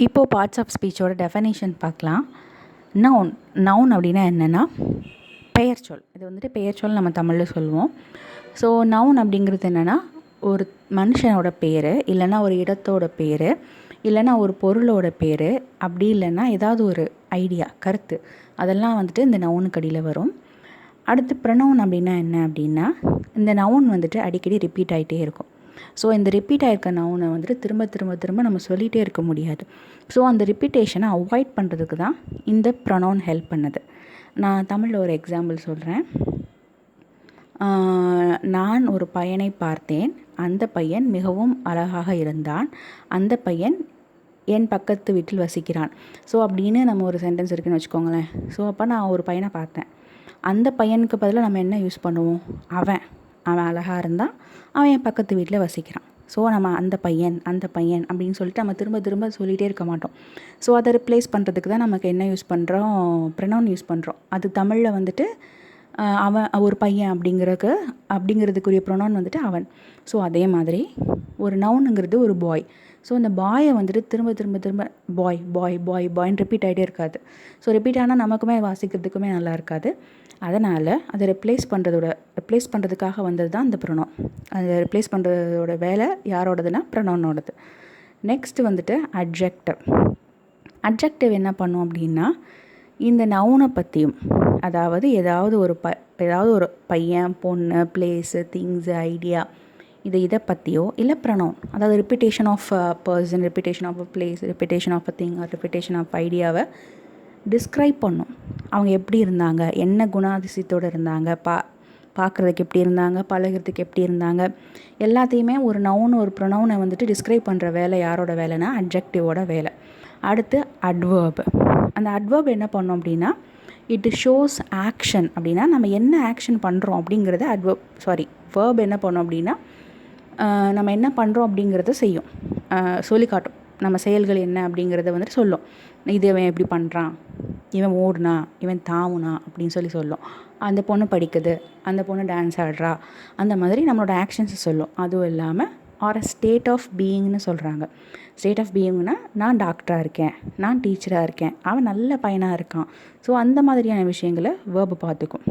இப்போது parts of ஸ்பீச்சோட definition பார்க்கலாம். Noun noun அப்படின்னா என்னென்னா பெயர்ச்சொல். இது வந்துட்டு பெயர்ச்சொல் நம்ம தமிழில் சொல்லுவோம். ஸோ நவுன் அப்படிங்கிறது என்னென்னா ஒரு மனுஷனோட பேர், இல்லைன்னா ஒரு இடத்தோட பேர், இல்லைன்னா ஒரு பொருளோட பேர், அப்படி இல்லைன்னா ஏதாவது ஒரு ஐடியா கருத்து, அதெல்லாம் வந்துட்டு இந்த நவுனுக்கு அடியில் வரும். அடுத்து ப்ரொனவுன் அப்படின்னா என்ன அப்படின்னா இந்த நவுன் வந்துட்டு அடிக்கடி ரிப்பீட் ஆகிட்டே இருக்கும். ஸோ இந்த ரிப்பீட் ஆகிருக்க நவுனை வந்துட்டு திரும்ப திரும்ப திரும்ப நம்ம சொல்லிகிட்டே இருக்க முடியாது. ஸோ அந்த ரிப்பீட்டேஷனை அவாய்ட் பண்ணுறதுக்கு தான் இந்த ப்ரொனவுன் ஹெல்ப் பண்ணுது. நான் தமிழில் ஒரு எக்ஸாம்பிள் சொல்கிறேன். நான் ஒரு பையனை பார்த்தேன், அந்த பையன் மிகவும் அழகாக இருந்தான், அந்த பையன் என் பக்கத்து வீட்டில் வசிக்கிறான். ஸோ அப்படின்னு நம்ம ஒரு சென்டென்ஸ் இருக்குதுன்னு வச்சுக்கோங்களேன். ஸோ அப்போ நான் ஒரு பையனை பார்த்தேன், அந்த பையனுக்கு பதிலாக நம்ம என்ன யூஸ் பண்ணுவோம்? அவன் அழகாக இருந்தால் அவன் என் பக்கத்து வீட்டில் வசிக்கிறான். ஸோ நம்ம அந்த பையன் அப்படின்னு சொல்லிட்டு நம்ம திரும்ப திரும்ப சொல்லிகிட்டே இருக்க மாட்டோம். ஸோ அதை ரிப்ளேஸ் பண்ணுறதுக்கு தான் நமக்கு என்ன யூஸ் பண்ணுறோம்? ப்ரொனவுன் யூஸ் பண்ணுறோம். அது தமிழில் வந்துட்டு அவன் ஒரு பையன் அப்படிங்கிறதுக்குரிய ப்ரொனவுன் வந்துட்டு அவன். ஸோ அதே மாதிரி ஒரு நவுனுங்கிறது ஒரு பாய். ஸோ அந்த பாயை வந்துட்டு திரும்ப திரும்ப திரும்ப பாய் பாய் பாய் பாய்ன்னு ரிப்பீட் ஆகிட்டே இருக்காது. ஸோ ரிப்பீட் ஆனால் நமக்குமே வாசிக்கிறதுக்குமே நல்லா இருக்காது. அதனால் அதை ரிப்ளேஸ் பண்ணுறதுக்காக வந்தது தான் இந்த ப்ரொனவுன். அதை ரிப்ளேஸ் பண்ணுறதோட வேலை யாரோடதுன்னா ப்ரொனவுனோடது. நெக்ஸ்ட் வந்துட்டு அட்ஜெக்டிவ் என்ன பண்ணும் அப்படின்னா இந்த நவுனை பற்றியும், அதாவது ஏதாவது ஒரு பையன், பொண்ணு, பிளேஸு, திங்ஸு, ஐடியா, இதை பற்றியோ இல்லை ப்ரொனவுன், அதாவது repetition of person, repetition of a place, repetition of a thing, repetition of ஐடியாவை டிஸ்கிரைப் பண்ணும். அவங்க எப்படி இருந்தாங்க, என்ன குணாதிசயத்தோடு இருந்தாங்க, பார்க்குறதுக்கு எப்படி இருந்தாங்க, பழகிறதுக்கு எப்படி இருந்தாங்க, எல்லாத்தையுமே ஒரு நவுன் ஒரு ப்ரொனவுனை வந்துட்டு டிஸ்கிரைப் பண்ணுற வேலை யாரோட வேலைன்னா அட்ஜெக்டிவோட வேலை. அடுத்து அட்வர்ப். அந்த அட்வர்ப் என்ன பண்ணோம் அப்படின்னா இட் ஷோஸ் ஆக்ஷன். அப்படின்னா நம்ம என்ன ஆக்ஷன் பண்ணுறோம் அப்படிங்கிறத வேர்ப் என்ன பண்ணோம் அப்படின்னா நம்ம என்ன பண்ணுறோம் அப்படிங்கிறத செய்யும், சொல்லி காட்டும். நம்ம செயல்கள் என்ன அப்படிங்கிறத வந்துட்டு சொல்லும். இது இவன் எப்படி பண்ணுறான், இவன் ஓடுனா, இவன் தாவுனா அப்படின்னு சொல்லும். அந்த பொண்ணு படிக்குது, அந்த பொண்ணு டான்ஸ் ஆடுறா, அந்த மாதிரி நம்மளோட ஆக்ஷன்ஸை சொல்லும். அதுவும் இல்லாமல் ஆர் ஸ்டேட் ஆஃப் பீயிங்னு சொல்கிறாங்க. ஸ்டேட் ஆஃப் பீயிங்னா நான் டாக்டராக இருக்கேன், நான் டீச்சராக இருக்கேன், அவன் நல்ல பையனாக இருக்கான். ஸோ அந்த மாதிரியான விஷயங்களை வேர்பு பார்த்துக்கும்.